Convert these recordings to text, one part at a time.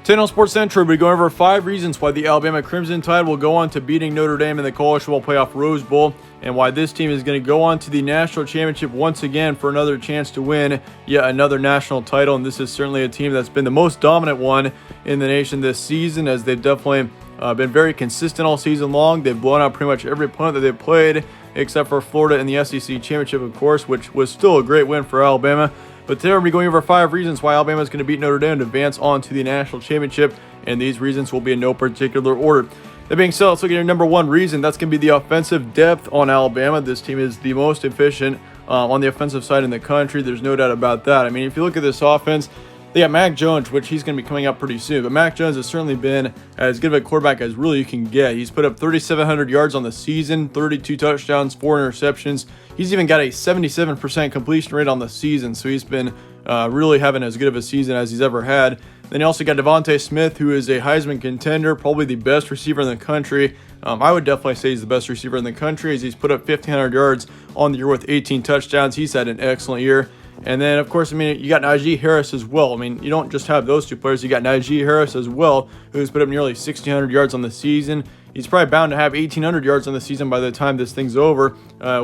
Today on Sports Central, we're going over 5 reasons why the Alabama Crimson Tide will go on to beating Notre Dame in the College Football Playoff Rose Bowl, and why this team is going to go on to the national championship once again for another chance to win yet another national title. And this is certainly a team that's been the most dominant one in the nation this season, as they've definitely been very consistent all season long. They've blown out pretty much every opponent that they've played, except for Florida in the SEC championship, of course, which was still a great win for Alabama. But today we're going to be going over 5 reasons why Alabama is going to beat Notre Dame to advance on to the national championship, and these reasons will be in no particular order. That being said, let's look at your number 1 reason. That's going to be the offensive depth on Alabama. This team is the most efficient on the offensive side in the country. There's no doubt about that. I mean, if you look at this offense, they got Mac Jones, which he's going to be coming up pretty soon. But Mac Jones has certainly been as good of a quarterback as really you can get. He's put up 3,700 yards on the season, 32 touchdowns, 4 interceptions. He's even got a 77% completion rate on the season. So he's been really having as good of a season as he's ever had. Then you also got Devonta Smith, who is a Heisman contender, probably the best receiver in the country. I would definitely say he's the best receiver in the country, as he's put up 1,500 yards on the year with 18 touchdowns. He's had an excellent year. And then, of course, I mean, you got Najee Harris as well. I mean, you don't just have those two players. You got Najee Harris as well, who's put up nearly 1,600 yards on the season. He's probably bound to have 1,800 yards on the season by the time this thing's over,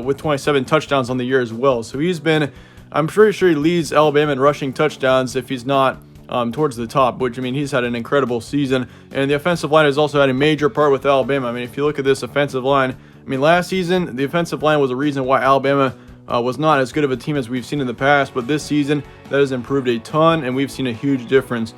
with 27 touchdowns on the year as well. So he's been, I'm pretty sure he leads Alabama in rushing touchdowns if he's not towards the top, which, I mean, he's had an incredible season. And the offensive line has also had a major part with Alabama. I mean, if you look at this offensive line, I mean, last season, the offensive line was a reason why Alabama was not as good of a team as we've seen in the past, but this season that has improved a ton, and we've seen a huge difference.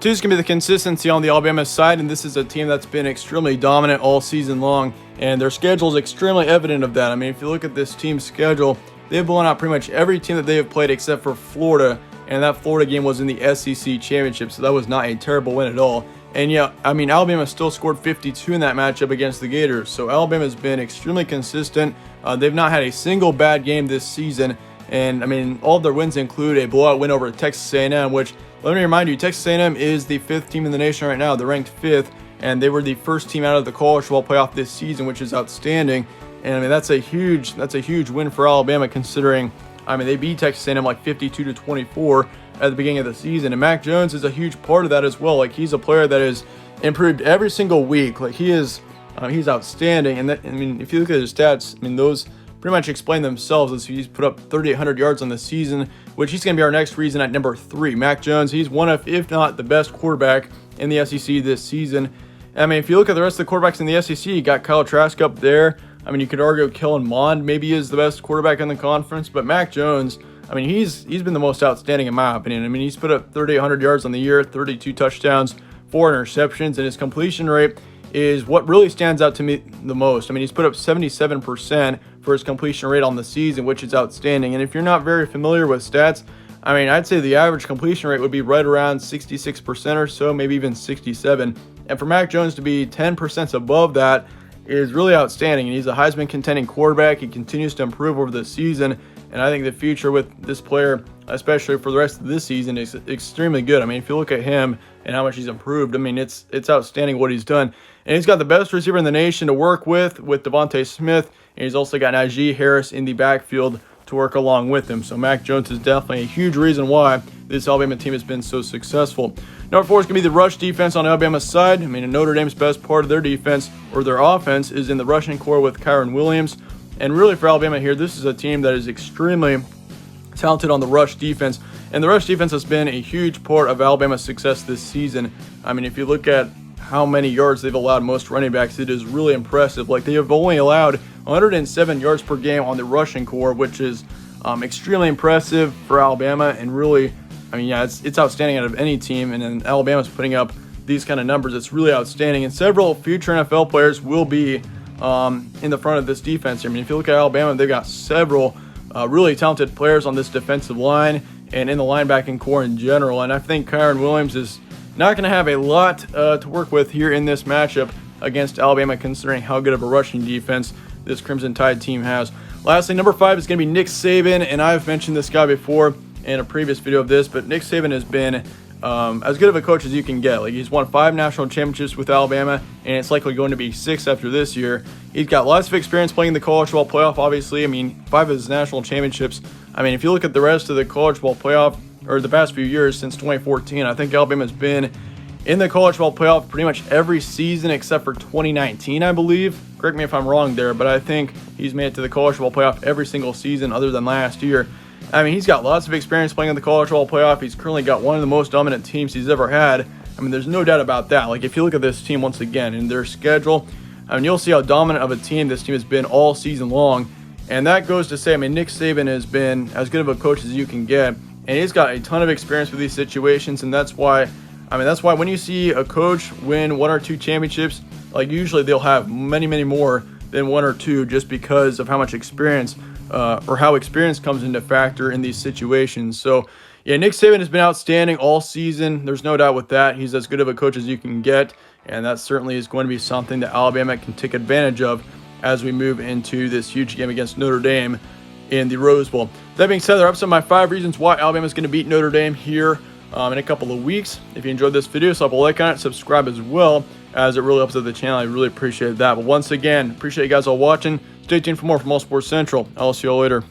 2 is going to be the consistency on the Alabama side, and this is a team that's been extremely dominant all season long, and their schedule is extremely evident of that. I mean, if you look at this team's schedule, they've blown out pretty much every team that they have played except for Florida, and that Florida game was in the SEC championship, so that was not a terrible win at all. And yeah, I mean, Alabama still scored 52 in that matchup against the Gators. So Alabama's been extremely consistent. They've not had a single bad game this season. And I mean, all of their wins include a blowout win over Texas A&M, which, let me remind you, Texas A&M is the 5th team in the nation right now. They're ranked 5th, and they were the first team out of the College Football Playoff this season, which is outstanding. And I mean, that's a huge win for Alabama, considering, I mean, they beat Texas A&M like 52-24 at the beginning of the season, and Mac Jones is a huge part of that as well. Like, he's a player that has improved every single week. Like, he's outstanding. And that, I mean, if you look at his stats, I mean, those pretty much explain themselves, as he's put up 3,800 yards on the season, which he's going to be our next reason at number 3. Mac Jones, he's one of, if not the best quarterback in the SEC this season. I mean, if you look at the rest of the quarterbacks in the SEC, you got Kyle Trask up there. I mean, you could argue Kellen Mond maybe is the best quarterback in the conference, but Mac Jones, I mean, he's been the most outstanding in my opinion. I mean, he's put up 3,800 yards on the year, 32 touchdowns, 4 interceptions, and his completion rate is what really stands out to me the most. I mean, he's put up 77% for his completion rate on the season, which is outstanding. And if you're not very familiar with stats, I mean, I'd say the average completion rate would be right around 66% or so, maybe even 67. And for Mac Jones to be 10% above that is really outstanding. And he's a Heisman contending quarterback. He continues to improve over the season. And I think the future with this player, especially for the rest of this season, is extremely good. I mean, if you look at him and how much he's improved, I mean, it's outstanding what he's done. And he's got the best receiver in the nation to work with Devonta Smith. And he's also got Najee Harris in the backfield to work along with him. So Mac Jones is definitely a huge reason why this Alabama team has been so successful. Number 4 is going to be the rush defense on Alabama's side. I mean, Notre Dame's best part of their defense, or their offense, is in the rushing core with Kyren Williams. And really for Alabama here, this is a team that is extremely talented on the rush defense. And the rush defense has been a huge part of Alabama's success this season. I mean, if you look at how many yards they've allowed most running backs, it is really impressive. Like, they have only allowed 107 yards per game on the rushing core, which is extremely impressive for Alabama. And really, I mean, yeah, it's outstanding out of any team. And then Alabama's putting up these kind of numbers. It's really outstanding. And several future NFL players will be in the front of this defense. I mean, if you look at Alabama, they've got several really talented players on this defensive line and in the linebacking core in general. And I think Kyren Williams is not going to have a lot to work with here in this matchup against Alabama, considering how good of a rushing defense this Crimson Tide team has. Lastly, number 5 is going to be Nick Saban, and I've mentioned this guy before in a previous video of this, but Nick Saban has been as good of a coach as you can get. Like, he's won 5 national championships with Alabama, and it's likely going to be 6 after this year. He's got lots of experience playing the College Football Playoff, obviously. I mean, 5 of his national championships. I mean, if you look at the rest of the College Football Playoff, or the past few years since 2014, I think Alabama's been in the college football playoff pretty much every season except for 2019, I believe. Correct me if I'm wrong there, but I think he's made it to the college football playoff every single season other than last year. I mean, he's got lots of experience playing in the college football playoff. He's currently got one of the most dominant teams he's ever had. I mean, there's no doubt about that. Like, if you look at this team once again in their schedule, I mean, you'll see how dominant of a team this team has been all season long. And that goes to say, I mean, Nick Saban has been as good of a coach as you can get. And he's got a ton of experience with these situations. And that's why when you see a coach win 1 or 2 championships, like usually they'll have many, many more than 1 or 2 just because of how much experience or how experience comes into factor in these situations. So, yeah, Nick Saban has been outstanding all season. There's no doubt with that. He's as good of a coach as you can get, and that certainly is going to be something that Alabama can take advantage of as we move into this huge game against Notre Dame in the Rose Bowl. That being said, there are some of my 5 reasons why Alabama is going to beat Notre Dame here in a couple of weeks. If you enjoyed this video, slap a like on it, subscribe as well, as it really helps out the channel. I really appreciate that. But once again, appreciate you guys all watching. Stay tuned for more from All Sports Central. I'll see you all later.